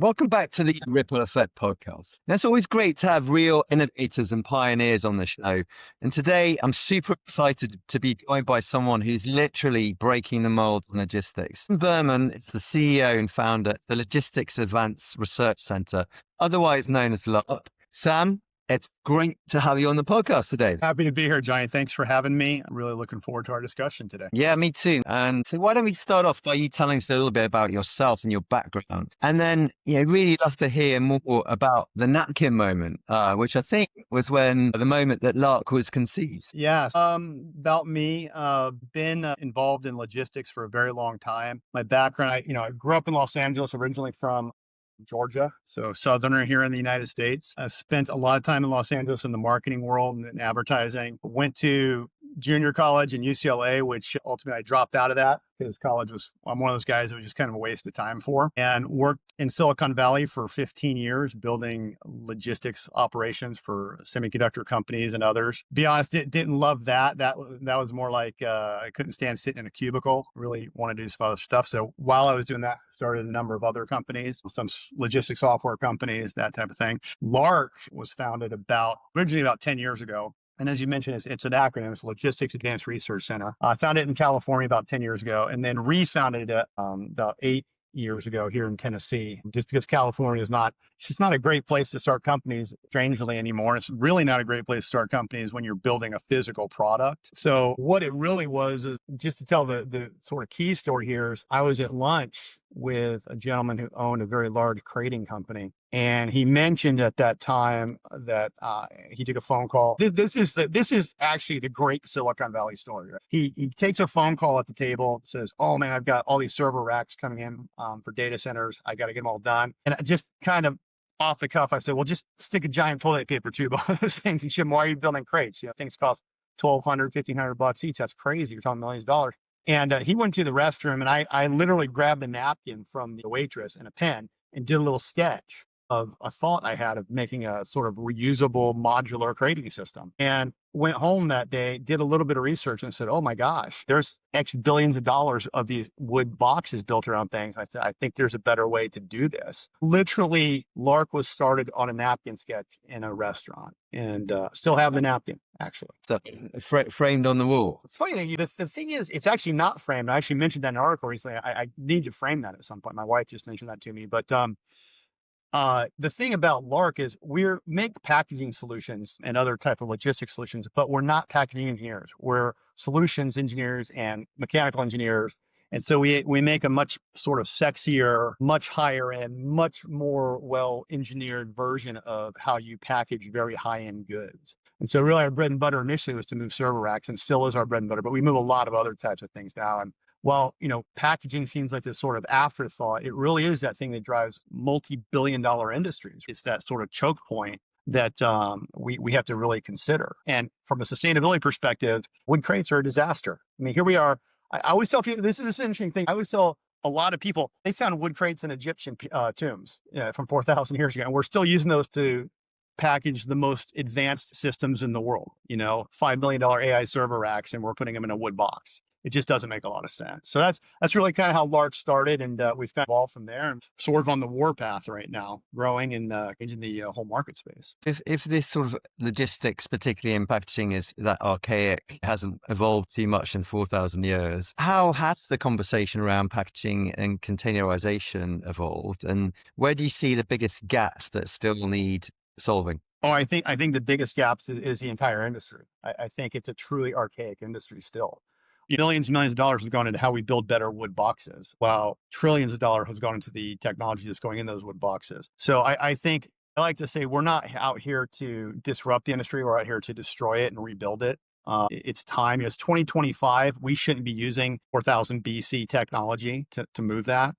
Welcome back to the Ripple Effect podcast. Now, it's always great to have real innovators and pioneers on the show. And today I'm super excited to be joined by someone who's literally breaking the mold in logistics. Sam Berman is the CEO and founder of the Logistics Advanced Research Center, otherwise known as LARC. Sam, it's great to have you on the podcast today. Happy to be here, Jonny. Thanks for having me. I'm really looking forward to our discussion today. Yeah, me too. And so why don't we start off by you telling us a little bit about yourself and your background? And then, really love to hear more about the napkin moment, which I think was when the moment that LARC was conceived. Yeah. About me, been involved in logistics for a very long time. My background, I grew up in Los Angeles, originally from Georgia, so southerner here in the United States. I spent a lot of time in Los Angeles in the marketing world and in advertising. Went to junior college in UCLA, which ultimately I dropped out of that because I'm one of those guys that was just kind of a waste of time for, and worked in Silicon Valley for 15 years building logistics operations for semiconductor companies and others. Be honest, didn't love that. That was more like I couldn't stand sitting in a cubicle. Really wanted to do some other stuff. So while I was doing that, I started a number of other companies, some logistics software companies, that type of thing. LARC was founded originally about 10 years ago. And as you mentioned, it's an acronym. It's Logistics Advanced Research Center. I found it in California about 10 years ago, and then refounded it about 8 years ago here in Tennessee, just because California it's just not a great place to start companies, strangely, anymore. It's really not a great place to start companies when you're building a physical product. So what it really was is, just to tell the sort of key story here, is I was at lunch with a gentleman who owned a very large crating company. And he mentioned at that time that he took a phone call. This is actually the great Silicon Valley story. Right? He takes a phone call at the table, says, "Oh man, I've got all these server racks coming in for data centers. I got to get them all done." And I just kind of off the cuff, I said, "Well, just stick a giant toilet paper tube on those things and ship them. Why are you building crates? Things cost $1,200, $1,500 each. That's crazy. You're talking millions of dollars." And he went to the restroom, and I literally grabbed a napkin from the waitress and a pen and did a little sketch of a thought I had of making a sort of reusable modular crating system, and went home that day, did a little bit of research, and said, "Oh my gosh, there's X billions of dollars of these wood boxes built around things. I think there's a better way to do this." Literally, LARC was started on a napkin sketch in a restaurant, and still have the napkin, actually. So, framed on the wall. It's funny, the thing is, it's actually not framed. I actually mentioned that in an article recently. I need to frame that at some point. My wife just mentioned that to me, but the thing about LARC is we make packaging solutions and other type of logistics solutions, but we're not packaging engineers. We're solutions engineers and mechanical engineers. And so we make a much sort of sexier, much higher end, much more well-engineered version of how you package very high-end goods. And so really our bread and butter initially was to move server racks, and still is our bread and butter, but we move a lot of other types of things now. And while, packaging seems like this sort of afterthought, it really is that thing that drives multi-billion-dollar industries. It's that sort of choke point that we have to really consider. And from a sustainability perspective, wood crates are a disaster. I mean, here we are. I always tell people, this is an interesting thing. I always tell a lot of people, they found wood crates in Egyptian tombs from 4,000 years ago, and we're still using those to package the most advanced systems in the world, $5 million AI server racks, and we're putting them in a wood box. It just doesn't make a lot of sense. So that's really kind of how LARC started, and we've kind of evolved from there, and sort of on the warpath right now, growing and changing the whole market space. If this sort of logistics, particularly in packaging, is that archaic, hasn't evolved too much in 4,000 years, how has the conversation around packaging and containerization evolved, and where do you see the biggest gaps that still need solving? Oh, I think the biggest gaps is the entire industry. I think it's a truly archaic industry still. Millions and millions of dollars have gone into how we build better wood boxes, while trillions of dollars has gone into the technology that's going in those wood boxes. So I think I like to say we're not out here to disrupt the industry. We're out here to destroy it and rebuild it. It's time. It's 2025. We shouldn't be using 4000 BC technology to move that.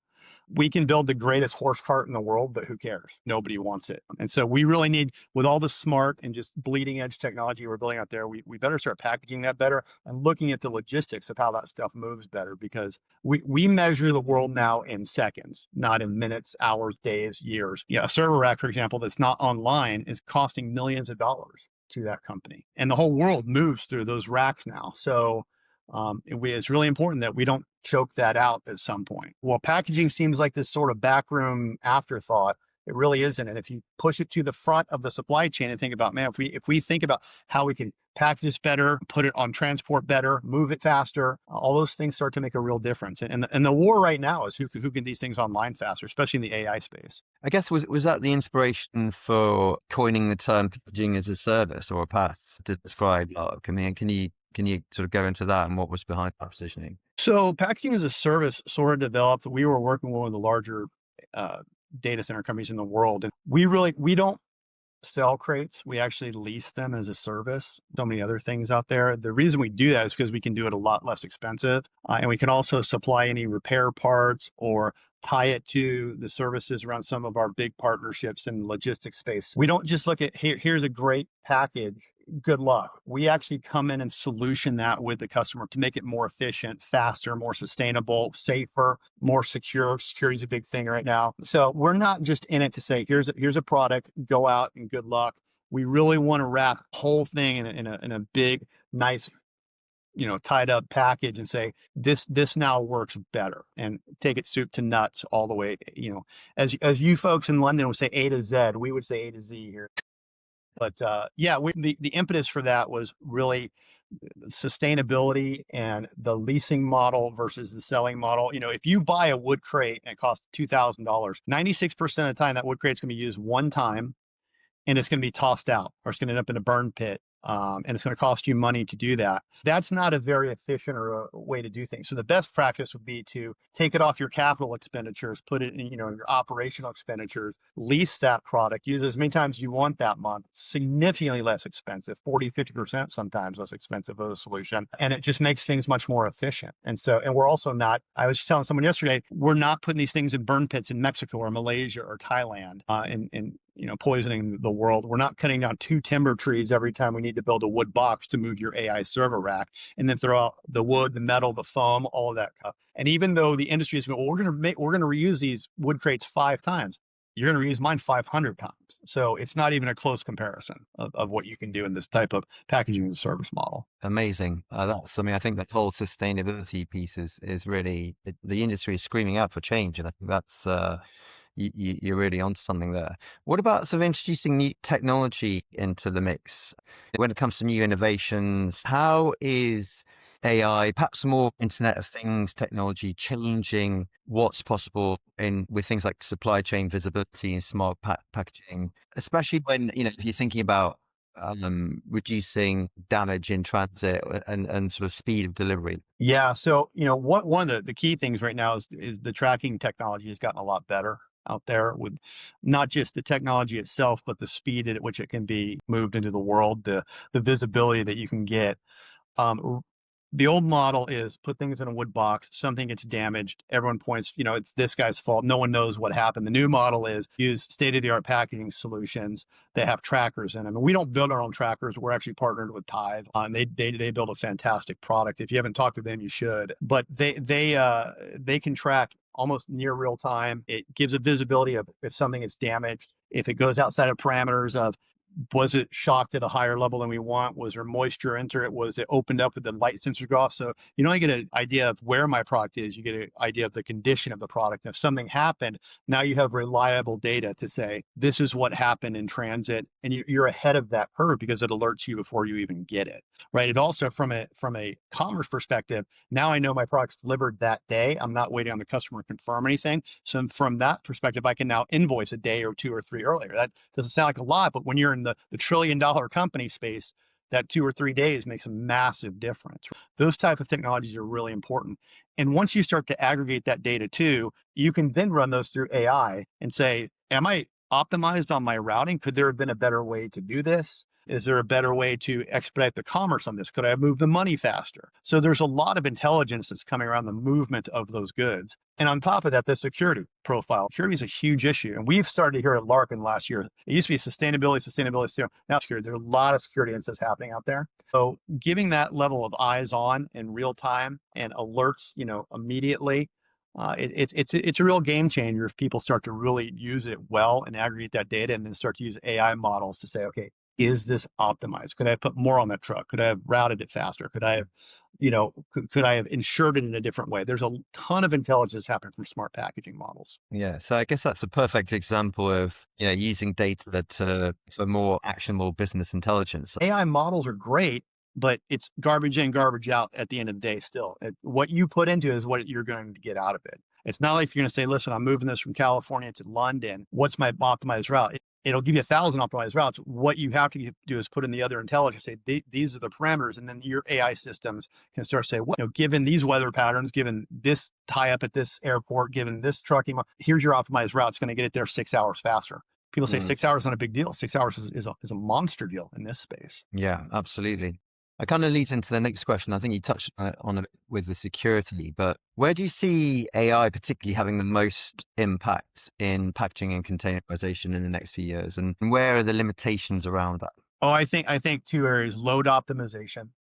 We can build the greatest horse cart in the world, but who cares? Nobody wants it. And so we really need, with all the smart and just bleeding edge technology we're building out there, we better start packaging that better and looking at the logistics of how that stuff moves better, because we measure the world now in seconds, not in minutes, hours, days, years. A server rack, for example, that's not online is costing millions of dollars to that company. And the whole world moves through those racks now. So It's really important that we don't choke that out at some point. Well, packaging seems like this sort of backroom afterthought. It really isn't. And if you push it to the front of the supply chain and think about, man, if we think about how we can package this better, put it on transport better, move it faster, all those things start to make a real difference. And the war right now is who can get these things online faster, especially in the AI space. I guess was that the inspiration for coining the term packaging as a service or a PaaS to describe LARC? I mean, can you sort of go into that and what was behind that positioning? So packaging as a service sort of developed. We were working with one of the larger uh, data center companies in the world, and we don't sell crates. We actually lease them as a service. So many other things out there. The reason we do that is because we can do it a lot less expensive. And we can also supply any repair parts or tie it to the services around some of our big partnerships in the logistics space. We don't just look at, here's a great package, good luck. We actually come in and solution that with the customer to make it more efficient, faster, more sustainable, safer, more secure. Security is a big thing right now. So we're not just in it to say, here's a product, go out and good luck. We really want to wrap the whole thing in a big, nice, tied up package and say, this now works better, and take it soup to nuts all the way, as you folks in London would say A to Z, we would say A to Z here. But the impetus for that was really sustainability and the leasing model versus the selling model. If you buy a wood crate and it costs $2,000, 96% of the time that wood crate is going to be used one time, and it's going to be tossed out, or it's going to end up in a burn pit. And it's going to cost you money to do that. That's not a very efficient or a way to do things. So the best practice would be to take it off your capital expenditures, put it in, your operational expenditures, lease that product, use it as many times as you want that month. It's significantly less expensive, 40, 50% sometimes less expensive of a solution. And it just makes things much more efficient. And we're also not, I was telling someone yesterday, we're not putting these things in burn pits in Mexico or Malaysia or Thailand, and poisoning the world. We're not cutting down 2 timber trees every time we need to build a wood box to move your AI server rack, and then throw out the wood, the metal, the foam, all of that stuff. And even though the industry is, well, we're going to reuse these wood crates 5 times, you're going to reuse mine 500 times. So it's not even a close comparison of what you can do in this type of packaging as a service model. Amazing. I think that whole sustainability piece is really, the industry is screaming out for change. And I think that's, you're really onto something there. What about sort of introducing new technology into the mix when it comes to new innovations? How is AI, perhaps more Internet of Things technology, changing what's possible with things like supply chain visibility and smart packaging, especially when, if you're thinking about reducing damage in transit and sort of speed of delivery? Yeah. So, one of the key things right now is the tracking technology has gotten a lot better out there, with not just the technology itself, but the speed at which it can be moved into the world, the visibility that you can get. The old model is put things in a wood box, something gets damaged, everyone points, it's this guy's fault, no one knows what happened. The new model is use state-of-the-art packaging solutions that have trackers in them. And we don't build our own trackers. We're actually partnered with Tithe. And they build a fantastic product. If you haven't talked to them, you should. But they can track almost near real time. It gives a visibility of if something is damaged, if it goes outside of parameters of, was it shocked at a higher level than we want? Was there moisture enter it? Was it opened up with the light sensor go off? So you don't get an idea of where my product is. You get an idea of the condition of the product. If something happened, now you have reliable data to say, this is what happened in transit. And you're ahead of that curve because it alerts you before you even get it, right? It also, from a commerce perspective, now I know my product's delivered that day. I'm not waiting on the customer to confirm anything. So from that perspective, I can now invoice a day or 2 or 3 earlier. That doesn't sound like a lot, but when you're in the $1 trillion company space, that 2 or 3 days makes a massive difference. Those type of technologies are really important. And once you start to aggregate that data too, you can then run those through AI and say, am I optimized on my routing? Could there have been a better way to do this? Is there a better way to expedite the commerce on this? Could I move the money faster? So there's a lot of intelligence that's coming around the movement of those goods. And on top of that, the security profile. Security is a huge issue. And we've started here at LARC in last year. It used to be sustainability. Now security. There's a lot of security incidents happening out there. So giving that level of eyes on in real time and alerts, immediately, it's a real game changer if people start to really use it well and aggregate that data, and then start to use AI models to say, okay, is this optimized? Could I have put more on that truck? Could I have routed it faster? Could I have could I have ensured it in a different way? There's a ton of intelligence happening from smart packaging models. Yeah, so I guess that's a perfect example of, using data for more actionable business intelligence. AI models are great, but it's garbage in, garbage out at the end of the day still. What you put into it is what you're going to get out of it. It's not like you're going to say, listen, I'm moving this from California to London. What's my optimized route? It'll give you 1,000 optimized routes. What you have to do is put in the other intelligence, say, these are the parameters. And then your AI systems can start to say, given these weather patterns, given this tie up at this airport, given this trucking, here's your optimized route. It's going to get it there 6 hours faster. People say 6 hours is not a big deal. 6 hours is a monster deal in this space. Yeah, absolutely. It kind of leads into the next question. I think you touched on it with the security, but where do you see AI particularly having the most impact in packaging and containerization in the next few years? And where are the limitations around that? Oh, I think two areas: load optimization,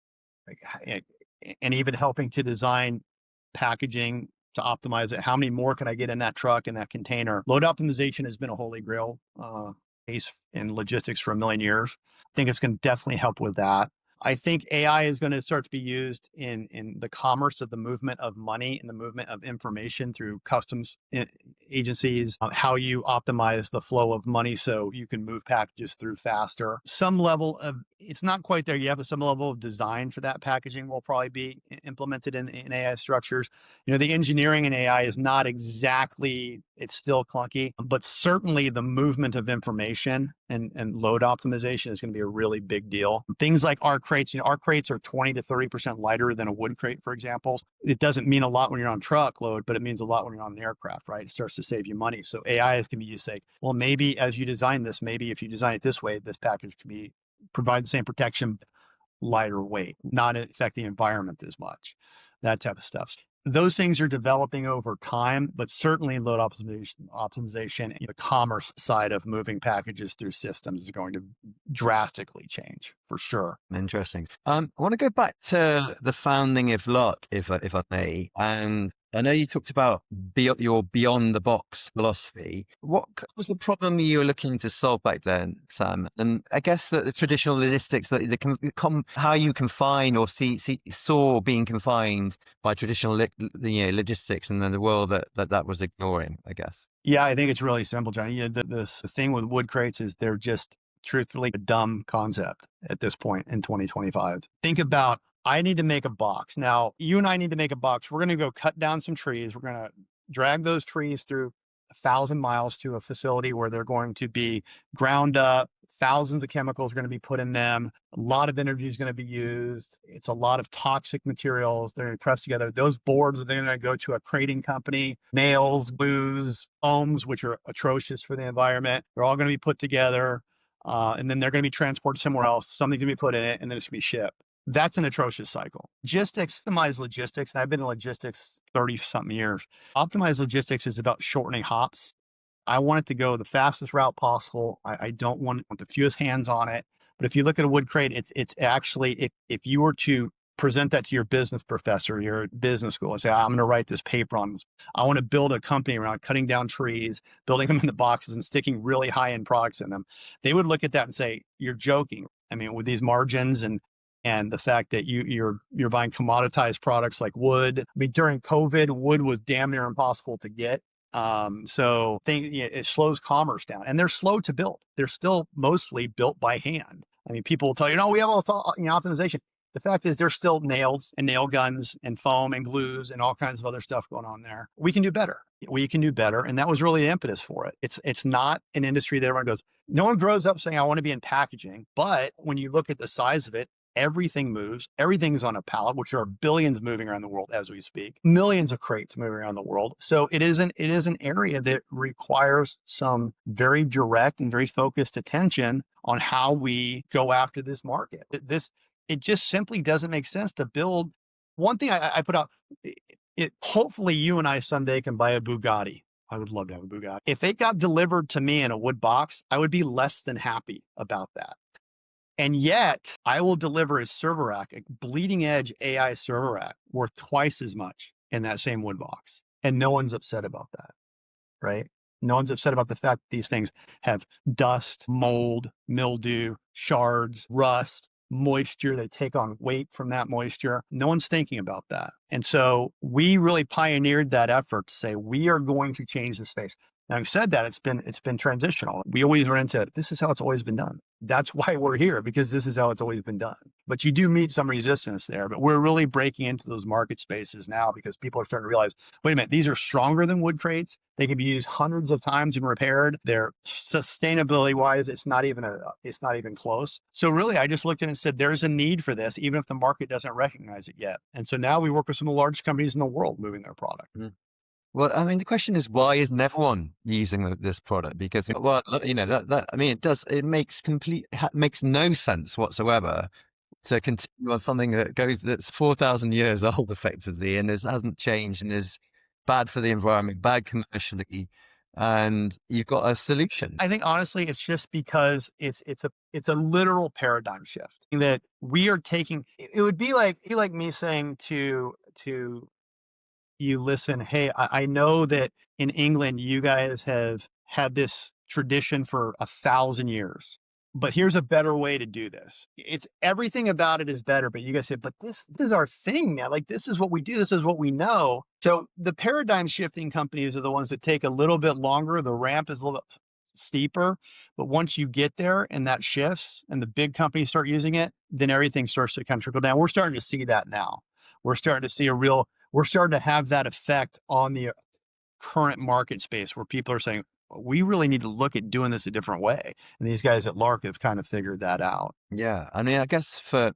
and even helping to design packaging to optimize it. How many more can I get in that truck, in that container? Load optimization has been a holy grail case in logistics for a million years. I think it's going to definitely help with that. I think AI is going to start to be used in the commerce of the movement of money and the movement of information through customs agencies, how you optimize the flow of money so you can move packages through faster. Some level of, it's not quite there yet, but some level of design for that packaging will probably be implemented in AI structures. The engineering in AI is not exactly, it's still clunky, but certainly the movement of information and load optimization is going to be a really big deal. Things like our crates, our crates are 20 to 30% lighter than a wood crate, for example. It doesn't mean a lot when you're on truckload, but it means a lot when you're on an aircraft, right? It starts to save you money. So AI is going to be used to say, well, maybe as you design this, maybe if you design it this way, this package can provide the same protection, lighter weight, not affect the environment as much, that type of stuff. Those things are developing over time, but certainly load optimization, the commerce side of moving packages through systems is going to drastically change for sure. Interesting. I want to go back to the founding of LARC, if I may. And I know you talked about your beyond the box philosophy. What was the problem you were looking to solve back then, Sam? And I guess that the traditional logistics, how you confine or saw being confined by traditional logistics, and then the world that was ignoring, I guess. Yeah, I think it's really simple, Johnny. The thing with wood crates is they're just truthfully a dumb concept at this point in 2025. Think about, I need to make a box. Now, you and I need to make a box. We're going to go cut down some trees. We're going to drag those trees through 1,000 miles to a facility where they're going to be ground up. Thousands of chemicals are going to be put in them. A lot of energy is going to be used. It's a lot of toxic materials. They're going to be pressed together. Those boards are then going to go to a crating company. Nails, glues, foams, which are atrocious for the environment. They're all going to be put together. And then they're going to be transported somewhere else. Something's going to be put in it, and then it's going to be shipped. That's an atrocious cycle. Just optimize logistics, and I've been in logistics 30-something years. Optimized logistics is about shortening hops. I want it to go the fastest route possible. I don't want the fewest hands on it. But if you look at a wood crate, it's actually, if you were to present that to your business professor, your business school, and say, I'm going to write this paper on this. I want to build a company around cutting down trees, building them into boxes and sticking really high-end products in them. They would look at that and say, you're joking. I mean, with these margins and the fact that you're buying commoditized products like wood. I mean, during COVID, wood was damn near impossible to get. It slows commerce down, and they're slow to build. They're still mostly built by hand. I mean, people will tell you, no, we have all optimization. The fact is there's still nails and nail guns and foam and glues and all kinds of other stuff going on there. We can do better. We can do better. And that was really the impetus for it. It's not an industry that everyone goes, no one grows up saying, I want to be in packaging. But when you look at the size of it, everything moves. Everything's on a pallet, which are billions moving around the world as we speak, millions of crates moving around the world. So it is an area that requires some very direct and very focused attention on how we go after this market. It just simply doesn't make sense to build. One thing I put out, hopefully you and I someday can buy a Bugatti. I would love to have a Bugatti. If it got delivered to me in a wood box, I would be less than happy about that. And yet I will deliver a server rack, a bleeding edge AI server rack worth twice as much in that same wood box. And no one's upset about that, right? No one's upset about the fact that these things have dust, mold, mildew, shards, rust. moisture. They take on weight from that moisture. No one's thinking about that. And so we really pioneered that effort to say, we are going to change the space. Now, I've said that it's been transitional. We always run into this is how it's always been done. That's why we're here, because this is how it's always been done. But you do meet some resistance there. But we're really breaking into those market spaces now because people are starting to realize, wait a minute, these are stronger than wood crates. They can be used hundreds of times and repaired. They're sustainability wise, it's not even close. So really, I just looked at it and said, there's a need for this, even if the market doesn't recognize it yet. And so now we work with some of the largest companies in the world moving their product. Well, I mean, the question is, why isn't everyone using this product? Because, well, that I mean, it makes no sense whatsoever to continue on something that's 4,000 years old effectively, and hasn't changed, and is bad for the environment, bad commercially, and you've got a solution. I think honestly, it's just because it's a literal paradigm shift that we are taking. It would be like me saying to you, listen, hey, I know that in England, you guys have had this tradition for 1,000 years, but here's a better way to do this. It's everything about it is better, but you guys say, but this is our thing now. Like, this is what we do. This is what we know. So the paradigm shifting companies are the ones that take a little bit longer. The ramp is a little bit steeper, but once you get there and that shifts and the big companies start using it, then everything starts to kind of trickle down. We're starting to see that now. We're starting to see we're starting to have that effect on the current market space where people are saying, we really need to look at doing this a different way. And these guys at LARC have kind of figured that out. Yeah, I mean, I guess for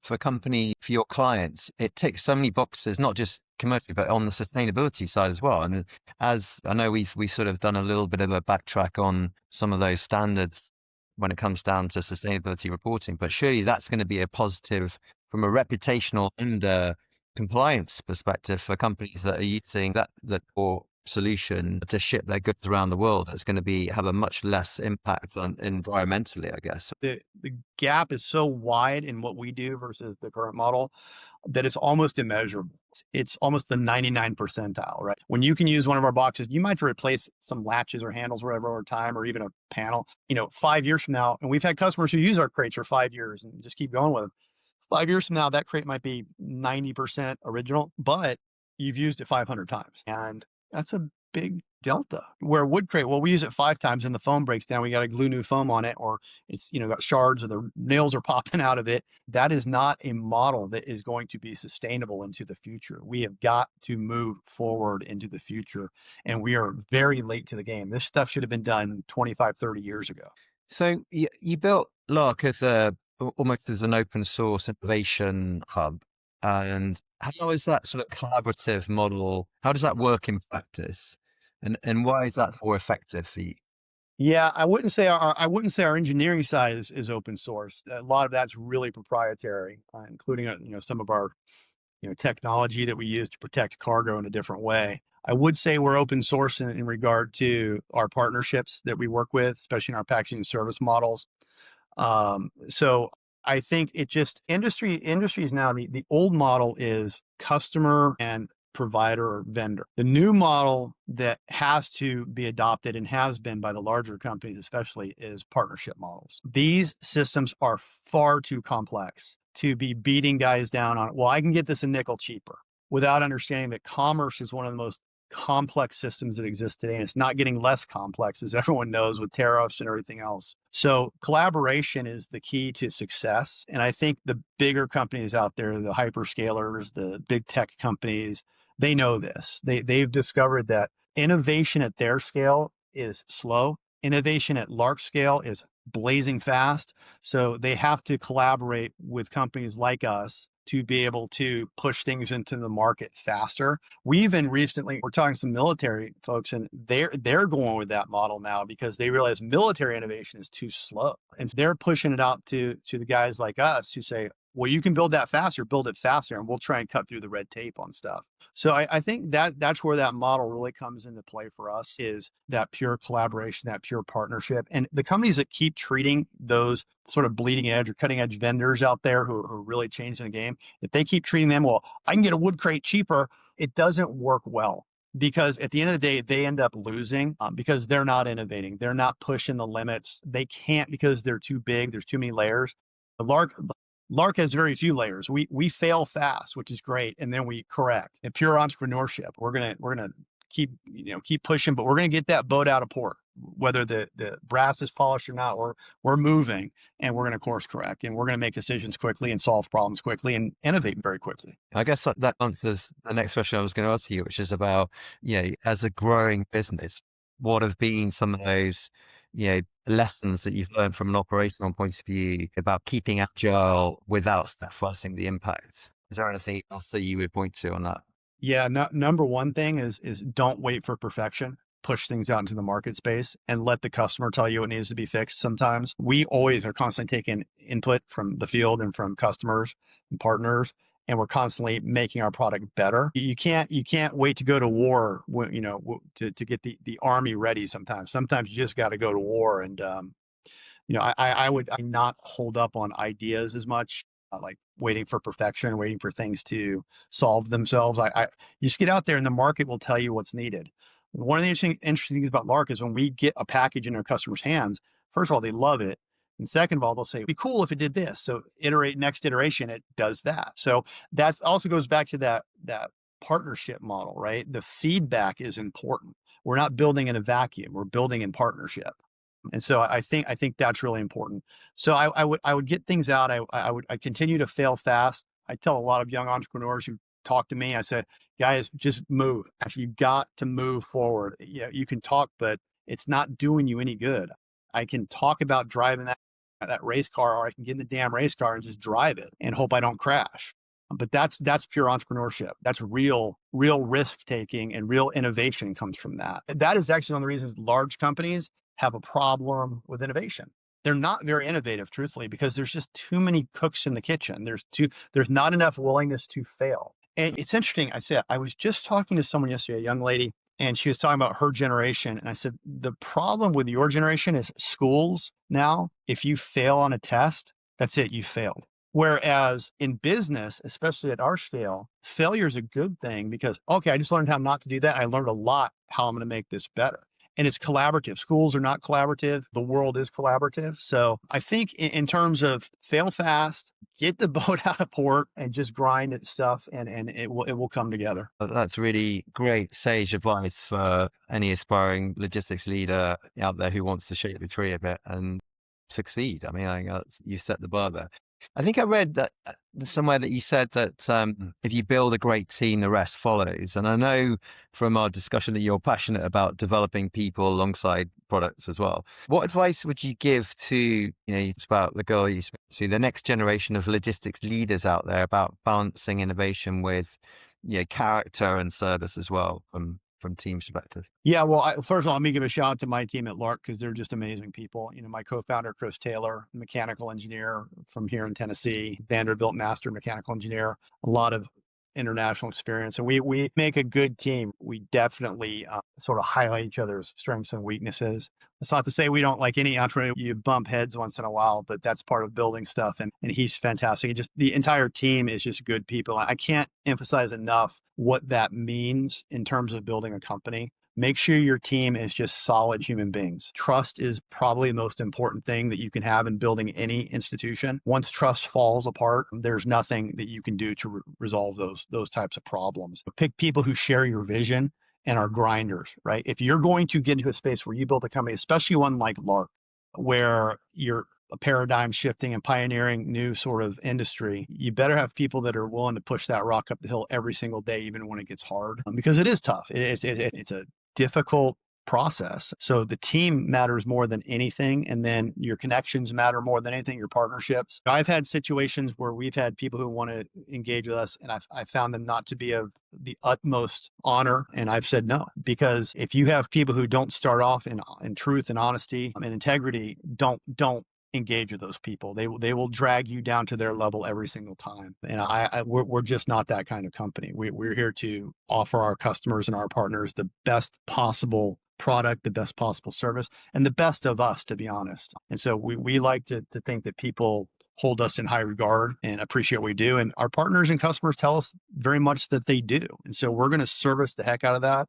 your clients, it ticks so many boxes, not just commercially, but on the sustainability side as well. And as I know, we've sort of done a little bit of a backtrack on some of those standards when it comes down to sustainability reporting, but surely that's going to be a positive from a reputational and compliance perspective for companies that are using that core solution to ship their goods around the world. That's going to have a much less impact on environmentally, I guess. The gap is so wide in what we do versus the current model that it's almost immeasurable. It's almost the 99 percentile, right? When you can use one of our boxes, you might have to replace some latches or handles or whatever over time, or even a panel, 5 years from now. And we've had customers who use our crates for 5 years and just keep going with them. 5 years from now, that crate might be 90% original, but you've used it 500 times. And that's a big delta. Where wood crate, well, we use it 5 times and the foam breaks down. We got to glue new foam on it, or it's, got shards or the nails are popping out of it. That is not a model that is going to be sustainable into the future. We have got to move forward into the future, and we are very late to the game. This stuff should have been done 25, 30 years ago. So you built LARC as almost as an open source innovation hub. And how is that sort of collaborative model? How does that work in practice? And why is that more effective for you? Yeah, I wouldn't say our engineering side is open source. A lot of that's really proprietary, including some of our technology that we use to protect cargo in a different way. I would say we're open source in regard to our partnerships that we work with, especially in our packaging and service models. So I think it just industries now, the old model is customer and provider or vendor. The new model that has to be adopted and has been by the larger companies, especially, is partnership models. These systems are far too complex to be beating guys down on, well, I can get this a nickel cheaper, without understanding that commerce is one of the most complex systems that exist today. And it's not getting less complex, as everyone knows, with tariffs and everything else. So collaboration is the key to success. And I think the bigger companies out there, the hyperscalers, the big tech companies, they know this. They've discovered that innovation at their scale is slow. Innovation at LARC scale is blazing fast. So they have to collaborate with companies like us to be able to push things into the market faster. We even recently, we're talking to some military folks, and they're going with that model now because they realize military innovation is too slow. And so they're pushing it out to the guys like us who say, well, you can build that faster, build it faster, and we'll try and cut through the red tape on stuff. So I think that's where that model really comes into play for us, is that pure collaboration, that pure partnership. And the companies that keep treating those sort of bleeding edge or cutting edge vendors out there who are really changing the game, if they keep treating them, well, I can get a wood crate cheaper, it doesn't work well. Because at the end of the day, they end up losing because they're not innovating. They're not pushing the limits. They can't because they're too big. There's too many layers. The LARC LARC has very few layers. We fail fast, which is great, and then we correct. In pure entrepreneurship, we're gonna keep pushing, but we're gonna get that boat out of port, whether the brass is polished or not. We're moving, and we're gonna course correct, and we're gonna make decisions quickly and solve problems quickly and innovate very quickly. I guess that answers the next question I was going to ask you, which is about, as a growing business, what have been some of those, lessons that you've learned from an operational point of view about keeping agile without sacrificing the impact? Is there anything else that you would point to on that? Yeah, number one thing is don't wait for perfection. Push things out into the market space and let the customer tell you what needs to be fixed. Sometimes we always are constantly taking input from the field and from customers and partners, and we're constantly making our product better. You can't wait to go to war to get the army ready. Sometimes you just got to go to war. And I would not hold up on ideas as much, like waiting for perfection, waiting for things to solve themselves. You just get out there and the market will tell you what's needed. One of the interesting things about LARC is when we get a package in our customers' hands, first of all, they love it. And second of all, they'll say, it'd be cool if it did this. So next iteration, it does that. So that also goes back to that partnership model, right? The feedback is important. We're not building in a vacuum. We're building in partnership. And so I think that's really important. So I would get things out. I continue to fail fast. I tell a lot of young entrepreneurs who talk to me, I say, guys, just move. Actually, you got to move forward. Yeah, you can talk, but it's not doing you any good. I can talk about driving that race car, or I can get in the damn race car and just drive it and hope I don't crash. But that's pure entrepreneurship. That's real risk taking, and real innovation comes from that. That is actually one of the reasons large companies have a problem with innovation. They're not very innovative, truthfully, because there's just too many cooks in the kitchen. There's not enough willingness to fail. And it's interesting. I was just talking to someone yesterday, a young lady, and she was talking about her generation. And I said, the problem with your generation is schools now, if you fail on a test, that's it, you failed. Whereas in business, especially at our scale, failure is a good thing because, okay, I just learned how not to do that. I learned a lot how I'm going to make this better. And it's collaborative. Schools are not collaborative. The world is collaborative. So I think in terms of fail fast, get the boat out of port, and just grind at stuff, and it will come together. That's really great sage advice for any aspiring logistics leader out there who wants to shake the tree a bit and succeed. I mean, I think you set the bar there. I think I read that somewhere that you said that if you build a great team, the rest follows. And I know from our discussion that you're passionate about developing people alongside products as well. What advice would you give to, it's about the girl you spoke to, the next generation of logistics leaders out there about balancing innovation with, character and service as well from team perspective? Yeah, well, first of all, let me give a shout out to my team at LARC because they're just amazing people. My co-founder, Chris Taylor, mechanical engineer from here in Tennessee, Vanderbilt master mechanical engineer, a lot of international experience. And we make a good team. We definitely sort of highlight each other's strengths and weaknesses. It's not to say we don't, like any entrepreneur, you bump heads once in a while, but that's part of building stuff. And he's fantastic. The entire team is just good people. I can't emphasize enough what that means in terms of building a company. Make sure your team is just solid human beings. Trust is probably the most important thing that you can have in building any institution. Once trust falls apart, there's nothing that you can do to resolve those types of problems. Pick people who share your vision and are grinders, right? If you're going to get into a space where you build a company, especially one like LARC, where you're a paradigm shifting and pioneering new sort of industry, you better have people that are willing to push that rock up the hill every single day, even when it gets hard, because it is tough. It's a difficult process. So the team matters more than anything. And then your connections matter more than anything, your partnerships. I've had situations where we've had people who want to engage with us, and I've found them not to be of the utmost honor. And I've said no, because if you have people who don't start off in truth and honesty and integrity, don't engage with those people. They will drag you down to their level every single time. And we're just not that kind of company. We're here to offer our customers and our partners the best possible product, the best possible service, and the best of us, to be honest. And so we like to think that people hold us in high regard and appreciate what we do. And our partners and customers tell us very much that they do. And so we're going to service the heck out of that.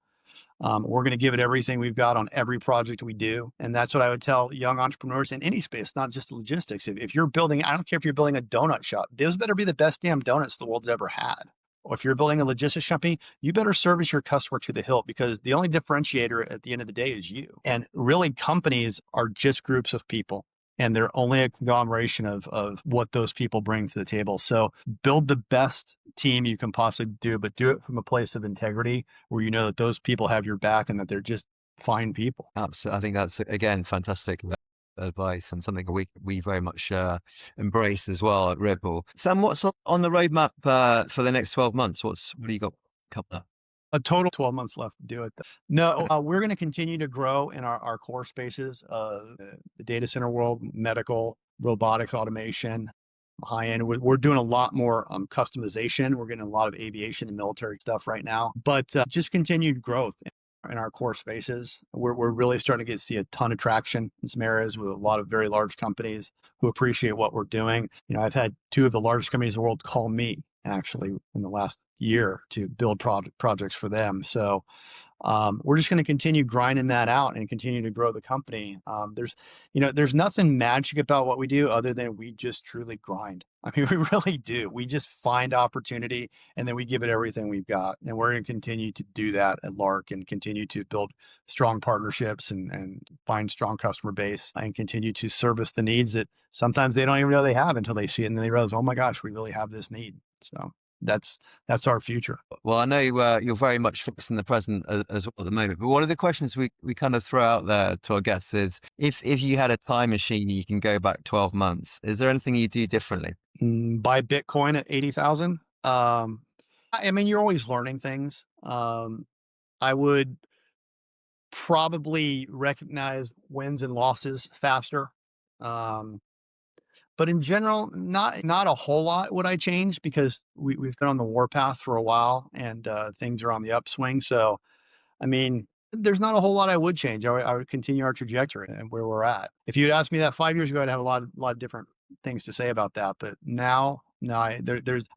We're going to give it everything we've got on every project we do. And that's what I would tell young entrepreneurs in any space, not just logistics. If you're building, I don't care if you're building a donut shop, those better be the best damn donuts the world's ever had. Or if you're building a logistics company, you better service your customer to the hilt, because the only differentiator at the end of the day is you. And really, companies are just groups of people, and they're only a conglomeration of what those people bring to the table. So build the best team you can possibly do, but do it from a place of integrity where you know that those people have your back and that they're just fine people. Absolutely. I think that's, again, fantastic advice, and something we very much embrace as well at Ripple. Sam, what's on the roadmap for the next 12 months? What do you got coming up? A total 12 months left to do it. No, we're going to continue to grow in our core spaces, the data center world, medical, robotics, automation, high end. We're doing a lot more customization. We're getting a lot of aviation and military stuff right now, but just continued growth in our core spaces. We're really starting to see a ton of traction in some areas with a lot of very large companies who appreciate what we're doing. I've had two of the largest companies in the world call me actually in the last year to build projects for them. So we're just going to continue grinding that out and continue to grow the company. There's nothing magic about what we do other than we just truly grind. I mean, we really do. We just find opportunity and then we give it everything we've got. And we're going to continue to do that at LARC and continue to build strong partnerships and find strong customer base and continue to service the needs that sometimes they don't even know they have until they see it and then they realize, oh my gosh, we really have this need. So that's our future. Well, I know you're very much fixed in the present as well at the moment, but one of the questions we kind of throw out there to our guests is, if you had a time machine, you can go back 12 months, is there anything you do differently? Buy Bitcoin at 80,000. I mean, you're always learning things. I would probably recognize wins and losses faster. But in general, not a whole lot would I change, because we've been on the warpath for a while and things are on the upswing. So, I mean, there's not a whole lot I would change. I would continue our trajectory and where we're at. If you'd asked me that 5 years ago, I'd have a lot of different things to say about that. But now, no, I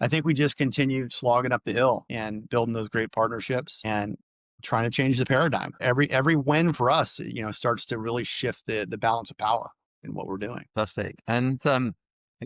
think we just continue slogging up the hill and building those great partnerships and trying to change the paradigm. Every win for us, starts to really shift the balance of power in what we're doing. Fantastic. And I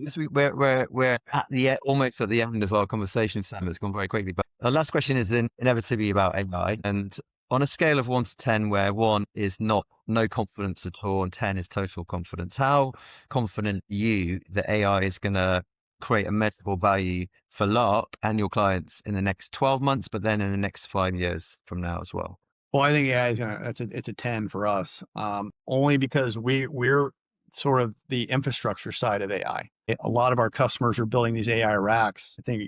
guess we're at almost at the end of our conversation, Sam. It's gone very quickly. But our last question is then inevitably about AI. And on a scale of 1 to 10, where 1 is no confidence at all and 10 is total confidence, how confident are you that AI is going to create a measurable value for LARC and your clients in the next 12 months, but then in the next 5 years from now as well? Well, I think AI is it's a 10 for us, only because we're sort of the infrastructure side of AI. A lot of our customers are building these AI racks. I think,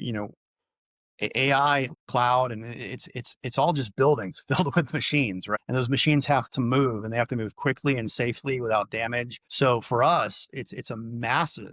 AI, cloud, and it's all just buildings filled with machines, right? And those machines have to move, and they have to move quickly and safely without damage. So for us, it's a massive,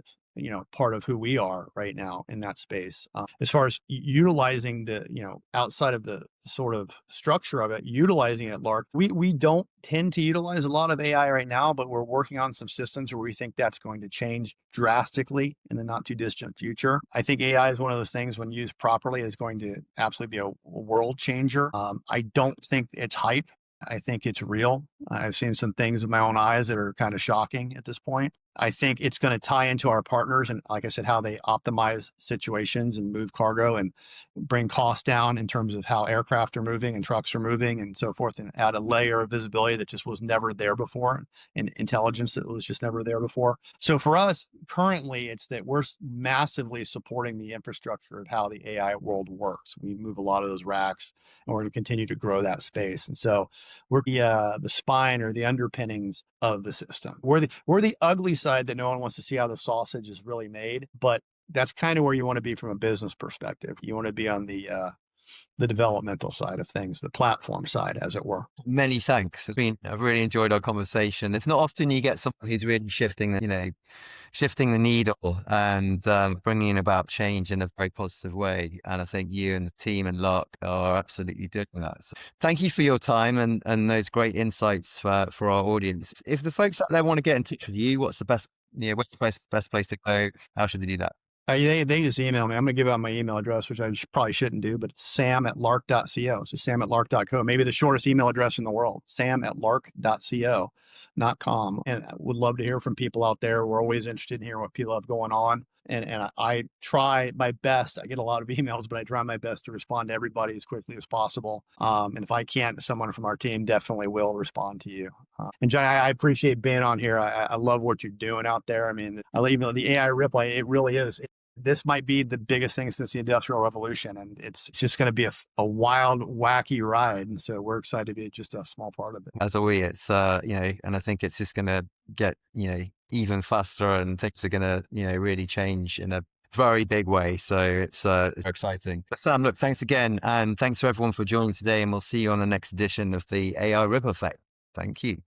part of who we are right now in that space. As far as utilizing the, outside of the sort of structure of it, utilizing it at LARC, we don't tend to utilize a lot of AI right now, but we're working on some systems where we think that's going to change drastically in the not too distant future. I think AI is one of those things, when used properly, is going to absolutely be a world changer. I don't think it's hype. I think it's real. I've seen some things with my own eyes that are kind of shocking at this point. I think it's going to tie into our partners and, like I said, how they optimize situations and move cargo and bring costs down in terms of how aircraft are moving and trucks are moving and so forth, and add a layer of visibility that just was never there before, and intelligence that was just never there before. So for us, currently, it's that we're massively supporting the infrastructure of how the AI world works. We move a lot of those racks, and we're going to continue to grow that space. And so we're the spine or the underpinnings of the system. We're the ugly side that no one wants to see how the sausage is really made, but that's kind of where you want to be from a business perspective. You want to be on the developmental side of things, the platform side, as it were. Many thanks. I've really enjoyed our conversation. It's not often you get someone who's really shifting the needle and bringing about change in a very positive way. And I think you and the team and LARC are absolutely doing that. So thank you for your time and those great insights for our audience. If the folks out there want to get in touch with you, what's the best place to go? How should they do that? They just email me. I'm going to give out my email address, which I probably shouldn't do, but it's sam@larc.co. So sam@larc.co, maybe the shortest email address in the world, sam@larc.co, not com. And I would love to hear from people out there. We're always interested in hearing what people have going on. And I try my best. I get a lot of emails, but I try my best to respond to everybody as quickly as possible. And if I can't, someone from our team definitely will respond to you. And Jonny, I appreciate being on here. I love what you're doing out there. I mean, even though the AI ripple, it really is. This might be the biggest thing since the Industrial Revolution, and it's just going to be a wild, wacky ride. And so we're excited to be just a small part of it. As are we. It's and I think it's just going to get even faster, and things are going to really change in a very big way. So it's exciting. But Sam, look, thanks again, and thanks to everyone for joining today. And we'll see you on the next edition of the AI Ripple Effect. Thank you.